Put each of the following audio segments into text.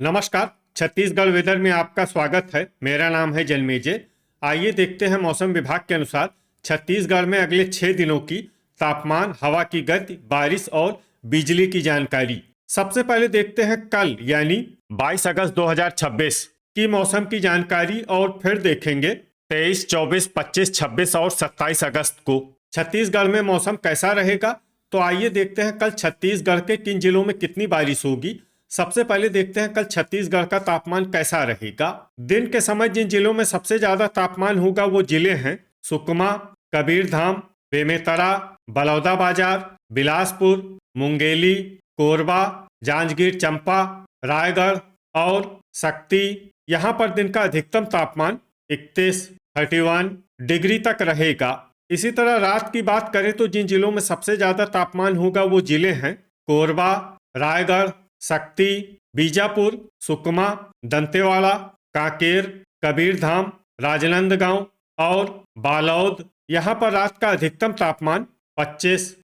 नमस्कार। छत्तीसगढ़ वेदर में आपका स्वागत है। मेरा नाम है जन्मेजय। आइए देखते हैं मौसम विभाग के अनुसार छत्तीसगढ़ में अगले 6 दिनों की तापमान, हवा की गति, बारिश और बिजली की जानकारी। सबसे पहले देखते हैं कल यानी 22 अगस्त 2026 की मौसम की जानकारी और फिर देखेंगे 23, 24, 25, 26 और 27 अगस्त को छत्तीसगढ़ में मौसम कैसा रहेगा। तो आइए देखते हैं कल छत्तीसगढ़ के किन जिलों में कितनी बारिश होगी। सबसे पहले देखते हैं कल छत्तीसगढ़ का तापमान कैसा रहेगा। दिन के समय जिन जिलों में सबसे ज्यादा तापमान होगा वो जिले हैं सुकमा, कबीरधाम, बेमेतरा, बलौदाबाजार, बिलासपुर, मुंगेली, कोरबा, जांजगीर चांपा, रायगढ़ और शक्ति। यहाँ पर दिन का अधिकतम तापमान 31 डिग्री तक रहेगा। इसी तरह रात की बात करें तो जिन जिलों में सबसे ज्यादा तापमान होगा वो जिले हैं कोरबा, रायगढ़, शक्ति, बीजापुर, सुकमा, दंतेवाड़ा, कांकेर, कबीरधाम, राजनांदगांव और बालोद। यहाँ पर रात का अधिकतम तापमान 25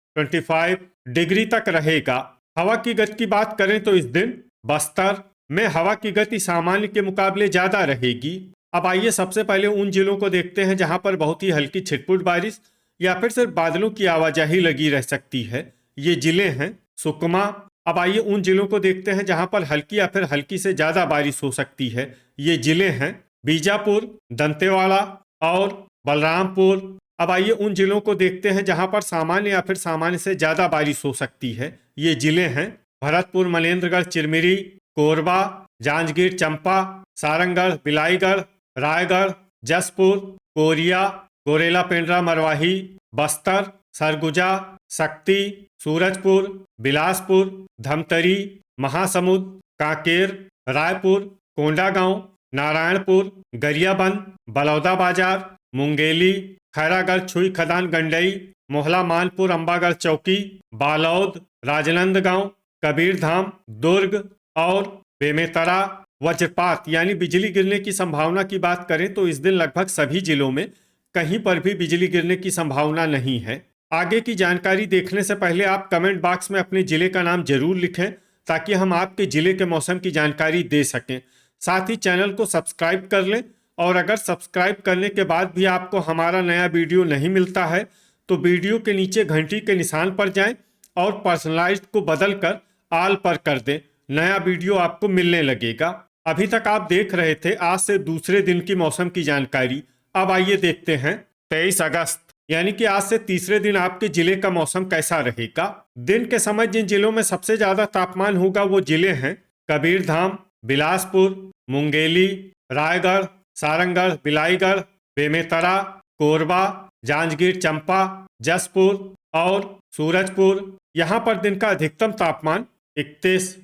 डिग्री तक रहेगा। हवा की गति की बात करें तो इस दिन बस्तर में हवा की गति सामान्य के मुकाबले ज्यादा रहेगी। अब आइए सबसे पहले उन जिलों को देखते हैं जहां पर बहुत ही हल्की छिटपुट बारिश या फिर सिर्फ बादलों की आवाजाही लगी रह सकती है। ये जिले हैं सुकमा। अब आइए उन जिलों को देखते हैं जहां पर हल्की या फिर हल्की से ज्यादा बारिश हो सकती है। ये जिले हैं बीजापुर, दंतेवाड़ा और बलरामपुर। अब आइए उन जिलों को देखते हैं जहां पर सामान्य या फिर सामान्य से ज्यादा बारिश हो सकती है। ये जिले हैं भरतपुर, मनेन्द्रगढ़, चिरमिरी, कोरबा, जांजगीर चांपा, सारंगढ़, बिलाईगढ़, रायगढ़, जसपुर, कोरिया, गोरेला पेंड्रा, मरवाही, बस्तर, सरगुजा, शक्ति, सूरजपुर, बिलासपुर, धमतरी, महासमुंद, कांकेर, रायपुर, कोंडागांव, नारायणपुर, गरियाबंद, बलौदाबाजार, मुंगेली, खैरागढ़, छुई खदान, गंडई, मोहला, मानपुर, अंबागढ़ चौकी, बालोद, राजनांदगांव, कबीरधाम, दुर्ग और बेमेतरा। वज्रपात यानी बिजली गिरने की संभावना की बात करें तो इस दिन लगभग सभी जिलों में कहीं पर भी बिजली गिरने की संभावना नहीं है। आगे की जानकारी देखने से पहले आप कमेंट बॉक्स में अपने जिले का नाम जरूर लिखें ताकि हम आपके जिले के मौसम की जानकारी दे सकें। साथ ही चैनल को सब्सक्राइब कर लें और अगर सब्सक्राइब करने के बाद भी आपको हमारा नया वीडियो नहीं मिलता है तो वीडियो के नीचे घंटी के निशान पर जाएं और पर्सनलाइज्ड को बदलकर ऑल पर कर दें। नया वीडियो आपको मिलने लगेगा। अभी तक आप देख रहे थे आज से दूसरे दिन की मौसम की जानकारी। अब आइए देखते हैं 23 अगस्त यानी कि आज से तीसरे दिन आपके जिले का मौसम कैसा रहेगा। दिन के समय जिन जिलों में सबसे ज्यादा तापमान होगा वो जिले हैं कबीरधाम, बिलासपुर, मुंगेली, रायगढ़, सारंगढ़, बिलाईगढ़, बेमेतरा, कोरबा, जांजगीर चांपा, जसपुर और सूरजपुर। यहाँ पर दिन का अधिकतम तापमान 31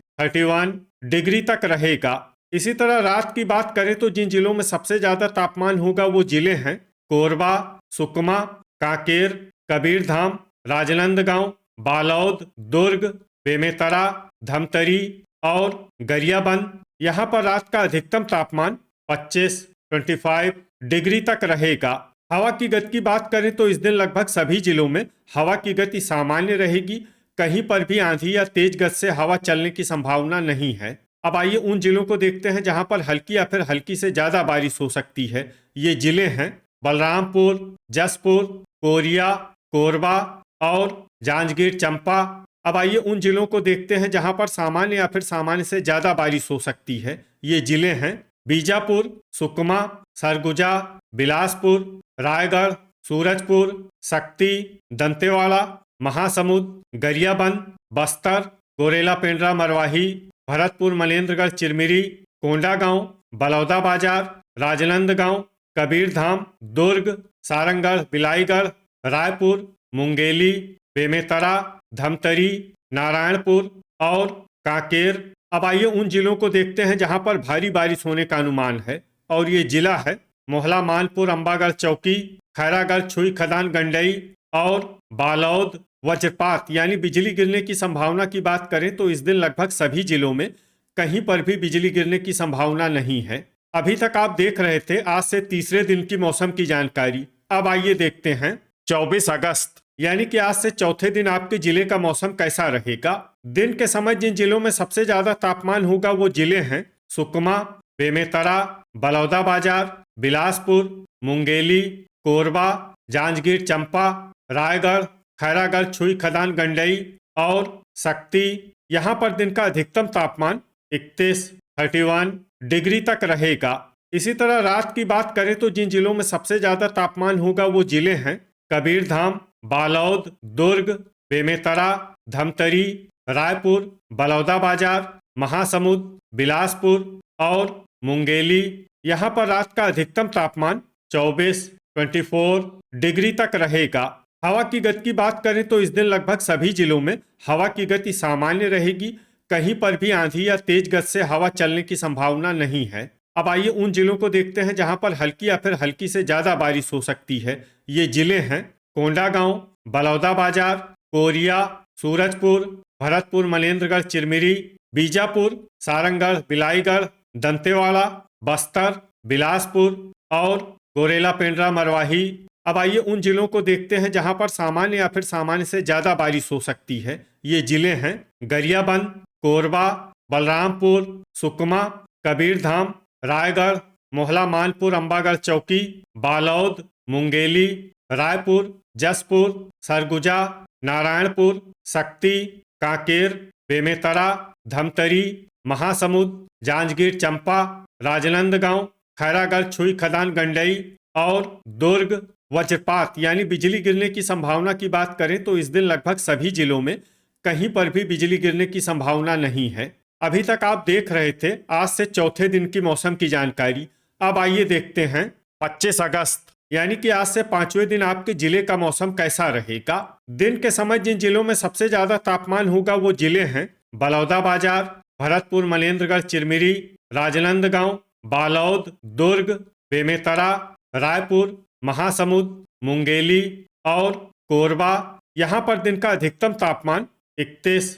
डिग्री तक रहेगा। इसी तरह रात की बात करें तो जिन जिलों में सबसे ज्यादा तापमान होगा वो जिले हैं कोरबा, सुकमा, कांकेर, कबीरधाम, राजनांदगांव, बालोद, दुर्ग, बेमेतरा, धमतरी और गरियाबंद। यहाँ पर रात का अधिकतम तापमान 25 डिग्री तक रहेगा। हवा की गति की बात करें तो इस दिन लगभग सभी जिलों में हवा की गति सामान्य रहेगी। कहीं पर भी आंधी या तेज गति से हवा चलने की संभावना नहीं है। अब आइए उन जिलों को देखते हैं जहां पर हल्की या फिर हल्की से ज्यादा बारिश हो सकती है। ये जिले हैं बलरामपुर, जसपुर, कोरिया, कोरबा और जांजगीर चांपा। अब आइए उन जिलों को देखते हैं जहां पर सामान्य या फिर सामान्य से ज्यादा बारिश हो सकती है। ये जिले हैं बीजापुर, सुकमा, सरगुजा, बिलासपुर, रायगढ़, सूरजपुर, शक्ति, दंतेवाड़ा, महासमुंद, गरियाबंद, बस्तर, गोरेला पेंड्रा, मरवाही, भरतपुर, मनेन्द्रगढ़, चिरमिरी, कोंडागांव, बलौदाबाजार, राजनांदगांव, कबीरधाम, दुर्ग, सारंगढ़, बिलाईगढ़, रायपुर, मुंगेली, बेमेतरा, धमतरी, नारायणपुर और कांकेर। अब आइए उन जिलों को देखते हैं जहां पर भारी बारिश होने का अनुमान है और ये जिला है मोहला, मानपुर, अंबागढ़ चौकी, खैरागढ़, छुई खदान, गंडई और बालोद। वज्रपात यानी बिजली गिरने की संभावना की बात करें तो इस दिन लगभग सभी जिलों में कहीं पर भी बिजली गिरने की संभावना नहीं है। अभी तक आप देख रहे थे आज से तीसरे दिन की मौसम की जानकारी। अब आइए देखते हैं 24 अगस्त यानी कि आज से चौथे दिन आपके जिले का मौसम कैसा रहेगा। दिन के समय जिन जिलों में सबसे ज्यादा तापमान होगा वो जिले हैं सुकमा, बेमेतरा, बलौदाबाजार, बिलासपुर, मुंगेली, कोरबा, जांजगीर चंपा, रायगढ़, खैरागढ़, छुई खदान, गंडई और शक्ति। यहाँ पर दिन का अधिकतम तापमान 31 डिग्री तक रहेगा। इसी तरह रात की बात करें तो जिन जिलों में सबसे ज्यादा तापमान होगा वो जिले हैं कबीरधाम, बालोद, दुर्ग, बेमेतरा, धमतरी, रायपुर, बलौदाबाजार, महासमुंद, बिलासपुर और मुंगेली। यहाँ पर रात का अधिकतम तापमान 24 डिग्री तक रहेगा। हवा की गति की बात करें तो इस दिन लगभग सभी जिलों में हवा की गति सामान्य रहेगी। कहीं पर भी आंधी या तेज गति से हवा चलने की संभावना नहीं है। अब आइए उन जिलों को देखते हैं जहां पर हल्की या फिर हल्की से ज्यादा बारिश हो सकती है। ये जिले हैं कोंडागांव, बलौदाबाजार, कोरिया, सूरजपुर, भरतपुर, मनेन्द्रगढ़, चिरमिरी, बीजापुर, सारंगगढ़, बिलाईगढ़, दंतेवाड़ा, बस्तर, बिलासपुर और गोरेला, पेंड्रा, मरवाही। अब आइए उन जिलों को देखते हैं जहां पर सामान्य या फिर सामान्य से ज्यादा बारिश हो सकती है। ये जिले हैं गरियाबंद, कोरबा, बलरामपुर, सुकमा, कबीरधाम, रायगढ़, मोहला, मानपुर, अंबागढ़ चौकी, बालोद, मुंगेली, रायपुर, जसपुर, सरगुजा, नारायणपुर, शक्ति, कांकेर, बेमेतरा, धमतरी, महासमुंद, जांजगीर चंपा, राजनांदगांव, खैरागढ़, छुई खदान, गंडई और दुर्ग। वज्रपात यानी बिजली गिरने की संभावना की बात करें तो इस दिन लगभग सभी जिलों में कहीं पर भी बिजली गिरने की संभावना नहीं है। अभी तक आप देख रहे थे आज से चौथे दिन की मौसम की जानकारी। अब आइए देखते हैं 25 अगस्त यानी कि आज से 5वें दिन आपके जिले का मौसम कैसा रहेगा। दिन के समय जिन जिलों में सबसे ज्यादा तापमान होगा वो जिले हैं बलौदाबाजार, भरतपुर, मनेन्द्रगढ़, चिरमिरी, राजनांदगांव, बालोद, दुर्ग, बेमेतरा, रायपुर, महासमुंद, मुंगेली और कोरबा। यहाँ पर दिन का अधिकतम तापमान 31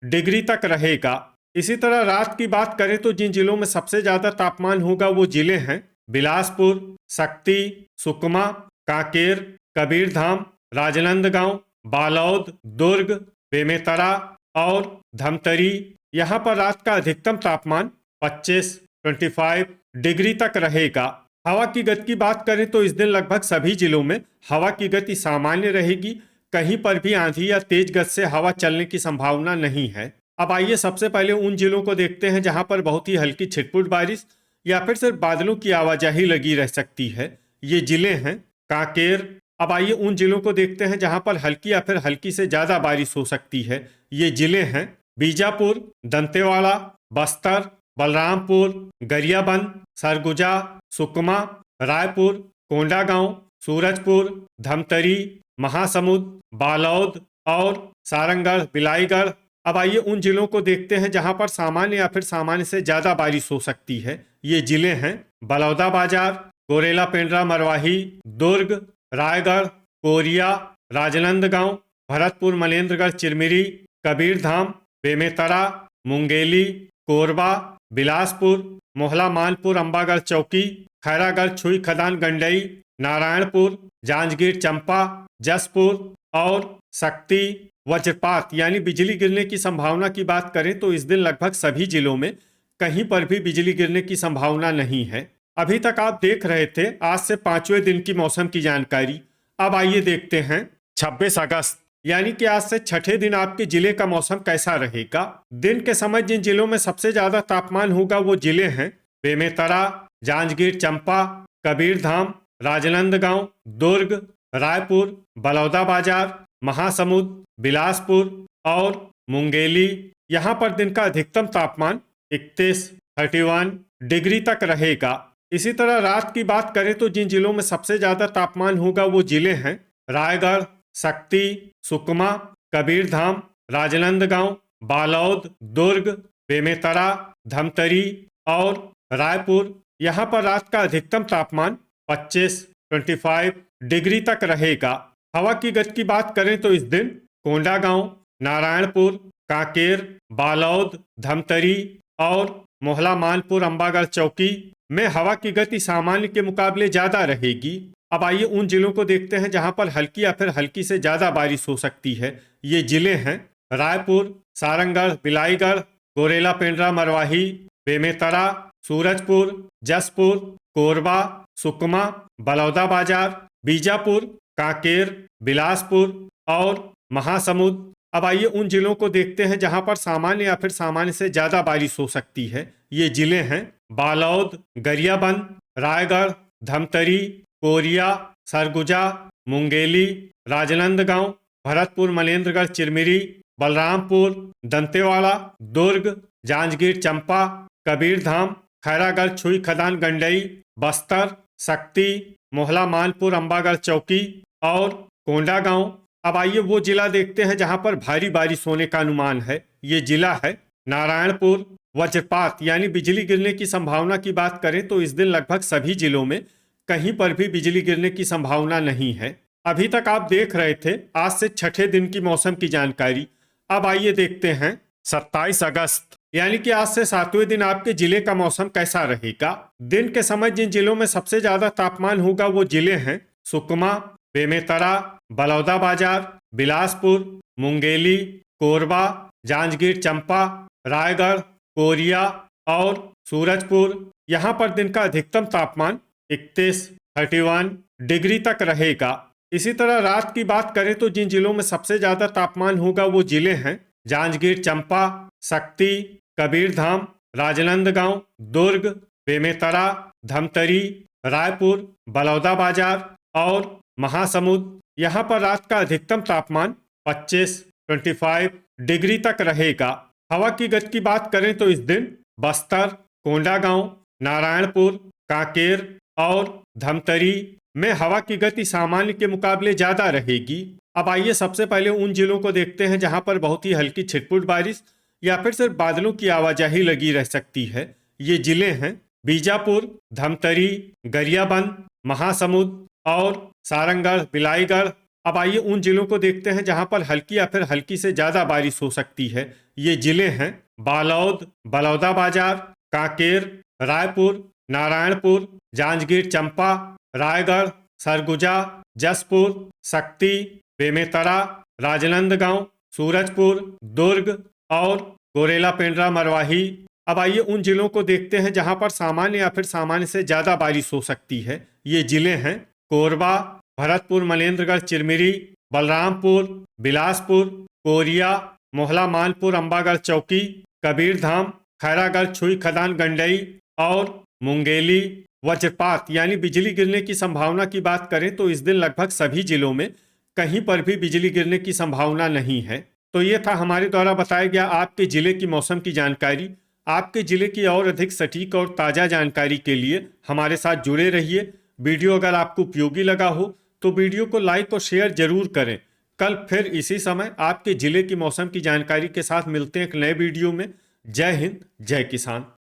डिग्री तक रहेगा। इसी तरह रात की बात करें तो जिन जिलों में सबसे ज्यादा तापमान होगा वो जिले हैं बिलासपुर, शक्ति, सुकमा, कांकेर, कबीरधाम, राजनांदगांव, बालोद, दुर्ग, बेमेतरा और धमतरी। यहाँ पर रात का अधिकतम तापमान 25 डिग्री तक रहेगा। हवा की गति की बात करें तो इस दिन लगभग सभी जिलों में हवा की गति सामान्य रहेगी। कहीं पर भी आंधी या तेज गति से हवा चलने की संभावना नहीं है। अब आइए सबसे पहले उन जिलों को देखते हैं जहां पर बहुत ही हल्की छिटपुट बारिश या फिर सिर्फ बादलों की आवाजाही लगी रह सकती है। ये जिले हैं कांकेर। अब आइए उन जिलों को देखते हैं जहां पर हल्की या फिर हल्की से ज्यादा बारिश हो सकती है। ये जिले हैं बीजापुर, दंतेवाड़ा, बस्तर, बलरामपुर, गरियाबंद, सरगुजा, सुकमा, रायपुर, कोंडागांव, सूरजपुर, धमतरी, महासमुंद, बालोद और सारंगगढ़, बिलाईगढ़। अब आइए उन जिलों को देखते हैं जहां पर सामान्य या फिर सामान्य से ज्यादा बारिश हो सकती है। ये जिले हैं बलौदाबाजार, गोरेला, पेंड्रा, मरवाही, दुर्ग, रायगढ़, कोरिया, राजनांदगांव, भरतपुर, मनेन्द्रगढ़, चिरमिरी, कबीरधाम, बेमेतरा, मुंगेली, कोरबा, बिलासपुर, मोहला, मानपुर, अंबागढ़ चौकी, खैरागढ़, छुई खदान, गंडई, नारायणपुर, जांजगीर चंपा, जसपुर और शक्ति। वज्रपात यानी बिजली गिरने की संभावना की बात करें तो इस दिन लगभग सभी जिलों में कहीं पर भी बिजली गिरने की संभावना नहीं है। अभी तक आप देख रहे थे आज से 5वें दिन की मौसम की जानकारी। अब आइए देखते हैं 26 अगस्त यानी कि आज से छठे दिन आपके जिले का मौसम कैसा रहेगा। दिन के समय जिन जिलों में सबसे ज्यादा तापमान होगा वो जिले हैं बेमेतरा, जांजगीर चंपा, कबीरधाम, राजनांदगांव, दुर्ग, रायपुर, बलौदाबाजार, महासमुंद, बिलासपुर और मुंगेली। यहाँ पर दिन का अधिकतम तापमान 31 डिग्री तक रहेगा। इसी तरह रात की बात करें तो जिन जिलों में सबसे ज्यादा तापमान होगा वो जिले हैं रायगढ़, शक्ति, सुकमा, कबीरधाम, राजनांदगांव, बालोद, दुर्ग, बेमेतरा, धमतरी और रायपुर। यहाँ पर रात का अधिकतम तापमान 25 डिग्री तक रहेगा। हवा की गति की बात करें तो इस दिन कोंडागांव, नारायणपुर, कांकेर, बालोद, धमतरी और मोहला, मानपुर, अंबागढ़ चौकी में हवा की गति सामान्य के मुकाबले ज्यादा रहेगी। अब आइए उन जिलों को देखते हैं जहां पर हल्की या फिर हल्की से ज्यादा बारिश हो सकती है। ये जिले हैं रायपुर, सारंगगढ़, बिलाईगढ़, गोरेला, पेंड्रा, मरवाही, बेमेतरा, सूरजपुर, जसपुर, कोरबा, सुकमा, बलौदाबाजार, बीजापुर, कांकेर, बिलासपुर और महासमुंद। अब आइए उन जिलों को देखते हैं जहां पर सामान्य या फिर सामान्य से ज्यादा बारिश हो सकती है। ये जिले हैं बालोद, गरियाबंद, रायगढ़, धमतरी, कोरिया, सरगुजा, मुंगेली, राजनांदगांव, भरतपुर, मनेन्द्रगढ़, चिरमिरी, बलरामपुर, दंतेवाड़ा, दुर्ग, जांजगीर चंपा, कबीरधाम, खैरागढ़, छुई खदान, गंडई, बस्तर, शक्ति, मोहला, मानपुर, अंबागढ़ चौकी और कोंडागांव। अब आइए वो जिला देखते हैं जहां पर भारी बारिश होने का अनुमान है। ये जिला है नारायणपुर। वज्रपात यानी बिजली गिरने की संभावना की बात करें तो इस दिन लगभग सभी जिलों में कहीं पर भी बिजली गिरने की संभावना नहीं है। अभी तक आप देख रहे थे आज से छठे दिन की मौसम की जानकारी। अब आइए देखते हैं 27 अगस्त यानी कि आज से 7वें दिन आपके जिले का मौसम कैसा रहेगा। दिन के समय जिन जिलों में सबसे ज्यादा तापमान होगा वो जिले हैं सुकमा, बेमेतरा, बलौदाबाजार, बिलासपुर, मुंगेली, कोरबा, जांजगीर चंपा, रायगढ़, कोरिया और सूरजपुर। यहाँ पर दिन का अधिकतम तापमान 31 डिग्री तक रहेगा। इसी तरह रात की बात करें तो जिन जिलों में सबसे ज्यादा तापमान होगा वो जिले हैं जांजगीर चंपा, शक्ति, कबीरधाम, राजनांदगांव, दुर्ग, बेमेतरा, धमतरी, रायपुर, बलौदाबाजार और महासमुंद। यहाँ पर रात का अधिकतम तापमान 25 डिग्री तक रहेगा। हवा की गति की बात करें तो इस दिन बस्तर, कोंडागांव, नारायणपुर, कांकेर और धमतरी में हवा की गति सामान्य के मुकाबले ज्यादा रहेगी। अब आइए सबसे पहले उन जिलों को देखते हैं जहां पर बहुत ही हल्की छिटपुट बारिश या फिर सिर्फ बादलों की आवाजाही लगी रह सकती है। ये जिले हैं बीजापुर, धमतरी, गरियाबंद, महासमुंद और सारंगढ़, बिलाईगढ़। अब आइए उन जिलों को देखते हैं जहां पर हल्की या फिर हल्की से ज्यादा बारिश हो सकती है। ये जिले हैं बालोद, बलौदाबाजार, कांकेर, रायपुर, नारायणपुर, जांजगीर चंपा, रायगढ़, सरगुजा, जसपुर, शक्ति, बेमेतरा, राजनांदगांव, सूरजपुर, दुर्ग और गोरेला, पेंड्रा, मरवाही। अब आइए उन जिलों को देखते हैं जहां पर सामान्य या फिर सामान्य से ज्यादा बारिश हो सकती है। ये जिले हैं कोरबा, भरतपुर, मनेन्द्रगढ़, चिरमिरी, बलरामपुर, बिलासपुर, कोरिया, मोहला, मानपुर, अंबागढ़ चौकी, कबीरधाम, खैरागढ़, छुई खदान, गंडई और मुंगेली। वज्रपात यानी बिजली गिरने की संभावना की बात करें तो इस दिन लगभग सभी जिलों में कहीं पर भी बिजली गिरने की संभावना नहीं है। तो ये था हमारे द्वारा बताया गया आपके जिले की मौसम की जानकारी। आपके जिले की और अधिक सटीक और ताज़ा जानकारी के लिए हमारे साथ जुड़े रहिए। वीडियो अगर आपको उपयोगी लगा हो तो वीडियो को लाइक और शेयर जरूर करें। कल फिर इसी समय आपके जिले की मौसम की जानकारी के साथ मिलते हैं एक नए वीडियो में। जय हिंद, जय किसान।